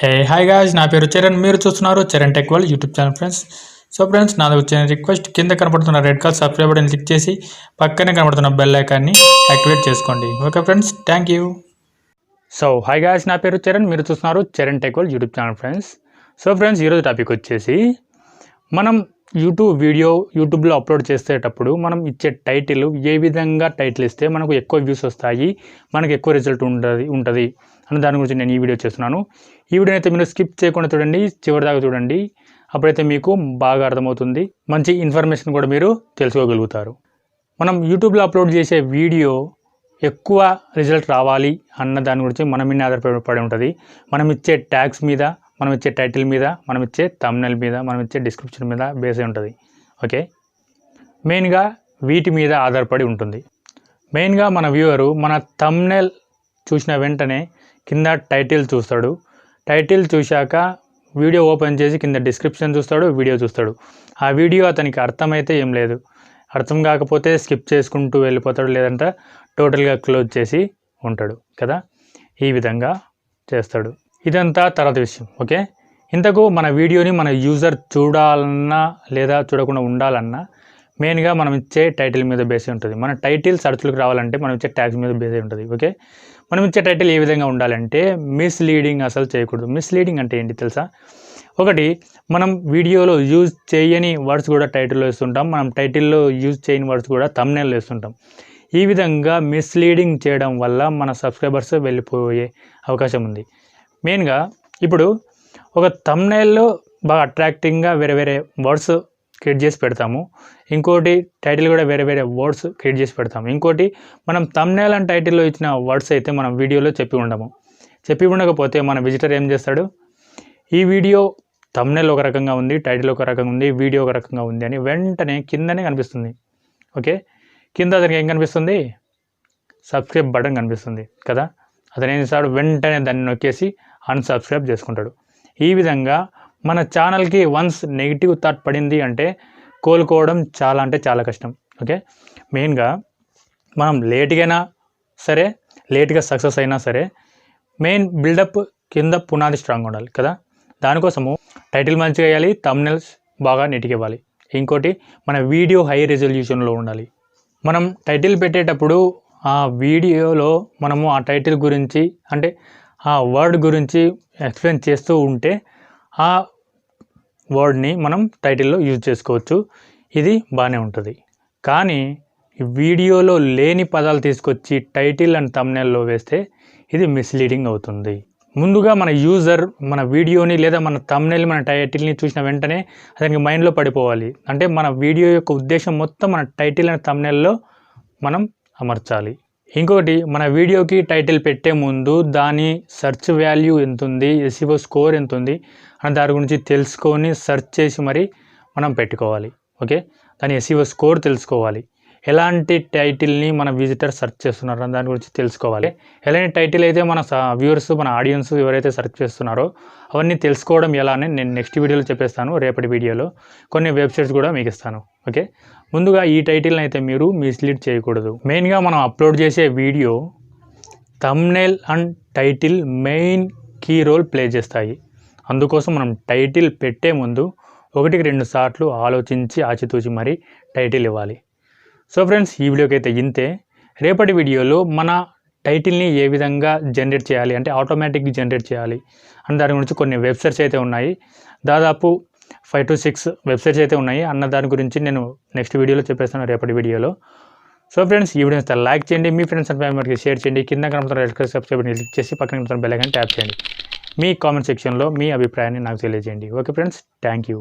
Hey hi guys, నా పేరు చరణ్. మీరు చూస్తున్నారు Charan tech world YouTube channel friends. So friends, నాది వచ్చిన రిక్వెస్ట్, కింద కనబడుతున్న red colour subscribe button click చేసి పక్కనే కనబడుతున్న బెల్ ఐకాన్ని యాక్టివేట్ చేసుకోండి. Okay friends, thank you. So hi guys, నా పేరు చరణ్. మీరు చూస్తున్నారు Charan tech world YouTube channel friends. So friends, ఈరోజు టాపిక్ వచ్చేసి మనం యూట్యూబ్లో అప్లోడ్ చేసేటప్పుడు మనం ఇచ్చే టైటిల్ ఏ విధంగా టైటిల్ ఇస్తే మనకు ఎక్కువ వ్యూస్ వస్తాయి, మనకు ఎక్కువ రిజల్ట్ ఉంటుంది అని దాని గురించి నేను ఈ వీడియో చేస్తున్నాను. ఈ వీడియోని అయితే మీరు స్కిప్ చేయకుండా చూడండి, చివరి దాకా చూడండి. అప్పుడైతే మీకు బాగా అర్థమవుతుంది, మంచి ఇన్ఫర్మేషన్ కూడా మీరు తెలుసుకోగలుగుతారు. మనం యూట్యూబ్లో అప్లోడ్ చేసే వీడియో ఎక్కువ రిజల్ట్ రావాలి అన్న దాని గురించి మన మీద ఆధారపడి ఉంటుంది. మనం ఇచ్చే ట్యాగ్స్ మీద, మనం ఇచ్చే టైటిల్ మీద, మనం ఇచ్చే థంబ్నెయిల్ మీద, మనం ఇచ్చే డిస్క్రిప్షన్ మీద బేస్ అయి ఉంటుంది. ఓకే, మెయిన్గా వీటి మీద ఆధారపడి ఉంటుంది. మెయిన్గా మన వ్యూవరు మన థంబ్నెయిల్ చూసిన వెంటనే కింద టైటిల్ చూస్తాడు. టైటిల్ చూశాక వీడియో ఓపెన్ చేసి కింద డిస్క్రిప్షన్ చూస్తాడు, వీడియో చూస్తాడు. ఆ వీడియో అతనికి అర్థమైతే ఏం లేదు, అర్థం కాకపోతే స్కిప్ చేసుకుంటూ వెళ్ళిపోతాడు, లేదంటే టోటల్గా క్లోజ్ చేసి ఉంటాడు కదా. ఈ విధంగా చేస్తాడు. ఇదంతా తర్వాత విషయం. ఓకే, ఇంతకు మన వీడియోని మన యూజర్ చూడాలన్నా లేదా చూడకుండా ఉండాలన్నా మెయిన్గా మనం ఇచ్చే టైటిల్ మీద బేస్ ఉంటుంది. మన టైటిల్ సర్చ్లకు రావాలంటే మనం ఇచ్చే ట్యాగ్స్ మీద బేస్ ఉంటుంది. ఓకే, మనం ఇచ్చే టైటిల్ ఏ విధంగా ఉండాలంటే మిస్లీడింగ్ అసలు చేయకూడదు. మిస్లీడింగ్ అంటే ఏంటి తెలుసా? ఒకటి, మనం వీడియోలో యూజ్ చేయని వర్డ్స్ కూడా టైటిల్లో వేస్తుంటాం, మనం టైటిల్లో యూజ్ చేయని వర్డ్స్ కూడా థంబ్నెయిల్లో వేస్తుంటాం. ఈ విధంగా మిస్లీడింగ్ చేయడం వల్ల మన సబ్స్క్రైబర్స్ వెళ్ళిపోయే అవకాశం ఉంది. మెయిన్గా ఇప్పుడు ఒక థంబ్నెయిల్లో బాగా అట్రాక్టింగ్గా వేరే వేరే వర్డ్స్ క్రియేట్ చేసి పెడతాము. ఇంకోటి టైటిల్ కూడా వేరే వేరే వర్డ్స్ క్రియేట్ చేసి పెడతాము. ఇంకోటి, మనం థంబ్నెయిల్ అండ్ టైటిల్లో ఇచ్చిన వర్డ్స్ అయితే మనం వీడియోలో చెప్పి ఉండకపోతే మన విజిటర్ ఏం చేస్తాడు? ఈ వీడియో థంబ్నెయిల్ ఒక రకంగా ఉంది, టైటిల్ ఒక రకంగా ఉంది, వీడియో ఒక రకంగా ఉంది అని వెంటనే కిందనే కనిపిస్తుంది. ఓకే, కింద అతనికి ఏం కనిపిస్తుంది? సబ్స్క్రైబ్ బటన్ కనిపిస్తుంది కదా. అతను ఏం చేస్తాడు? వెంటనే దాన్ని నొక్కేసి అన్సబ్స్క్రైబ్ చేసుకుంటాడు. ఈ విధంగా మన ఛానల్కి వన్స్ నెగిటివ్ థాట్ పడింది అంటే కోలుకోవడం చాలా అంటే చాలా కష్టం. ఓకే, మెయిన్గా మనం లేట్గా సక్సెస్ అయినా సరే మెయిన్ బిల్డప్ కింద పునాది స్ట్రాంగ్ ఉండాలి కదా. దానికోసము టైటిల్ మంచిగా వేయాలి, థంబ్నెయిల్స్ బాగా నీట్గా ఇవ్వాలి. ఇంకోటి, మన వీడియో హై రెజల్యూషన్లో ఉండాలి. మనం టైటిల్ పెట్టేటప్పుడు ఆ వీడియోలో మనము ఆ టైటిల్ గురించి అంటే ఆ వర్డ్ గురించి ఎక్స్ప్లెయిన్ చేస్తూ ఉంటే ఆ వర్డ్ని మనం టైటిల్లో యూజ్ చేసుకోవచ్చు. ఇది బాగానే ఉంటుంది. కానీ వీడియోలో లేని పదాలు తీసుకొచ్చి టైటిల్ అండ్ థంబ్నెయిల్లో వేస్తే ఇది మిస్లీడింగ్ అవుతుంది. ముందుగా మన యూజర్ మన వీడియోని లేదా మన థంబ్నెయిల్ మన టైటిల్ని చూసిన వెంటనే అతనికి మైండ్లో పడిపోవాలి. అంటే మన వీడియో యొక్క ఉద్దేశం మొత్తం మన టైటిల్ అండ్ థంబ్నెయిల్లో మనం అమర్చాలి. ఇంకోటి, మన వీడియోకి టైటిల్ పెట్టే ముందు దాని సెర్చ్ వాల్యూ ఎంత ఉంది, ఎస్ఈఓ స్కోర్ ఎంత ఉంది అని దాని గురించి తెలుసుకొని సెర్చ్ చేసి మరి మనం పెట్టుకోవాలి. ఓకే, దాని ఎస్ఈఓ స్కోర్ తెలుసుకోవాలి. ఎలాంటి టైటిల్ని మన విజిటర్ సెర్చ్ చేస్తున్నారు అని దాని గురించి తెలుసుకోవాలి. ఎలాంటి టైటిల్ అయితే మన వ్యూవర్స్, మన ఆడియన్స్ ఎవరైతే సెర్చ్ చేస్తున్నారో అవన్నీ తెలుసుకోవడం ఎలా అని నేను నెక్స్ట్ వీడియోలో చెప్పేస్తాను. రేపటి వీడియోలో కొన్ని వెబ్సైట్స్ కూడా మీకు ఇస్తాను. ఓకే, ముందుగా ఈ టైటిల్ని అయితే మీరు మిస్లీడ్ చేయకూడదు. మెయిన్గా మనం అప్లోడ్ చేసే video thumbnail and title main key role play చేస్తాయి. అందుకోసం మనం టైటిల్ పెట్టే ముందు 1-2 సార్లు ఆలోచించి ఆచితూచి మరీ టైటిల్ ఇవ్వాలి. సో ఫ్రెండ్స్, ఈ వీడియోకి అయితే ఇంతే. రేపటి వీడియోలో మన టైటిల్ని ఏ విధంగా జనరేట్ చేయాలి అంటే ఆటోమేటిక్గా జనరేట్ చేయాలి అని దాని గురించి కొన్ని వెబ్సైట్స్ అయితే ఉన్నాయి. దాదాపు 5 to 6 వెబ్సైట్స్ అయితే ఉన్నాయి అన్న దాని గురించి నేను నెక్స్ట్ వీడియోలో చెప్పేస్తాను, రేపటి వీడియోలో. సో ఫ్రెండ్స్, ఈ వీడియోని లైక్ చేయండి, మీ ఫ్రెండ్స్ అండ్ ఫ్యామిలీకి షేర్ చేయండి, కింద కనుక రెడ్ కలర్ సబ్స్క్రైబ్ క్లిక్ చేసి పక్కన కనుక బెల్ ఐకాన్ ట్యాప్ చేయండి. మీ కామెంట్ సెక్షన్లో మీ అభిప్రాయాన్ని నాకు తెలియజేయండి. Okay friends, thank you.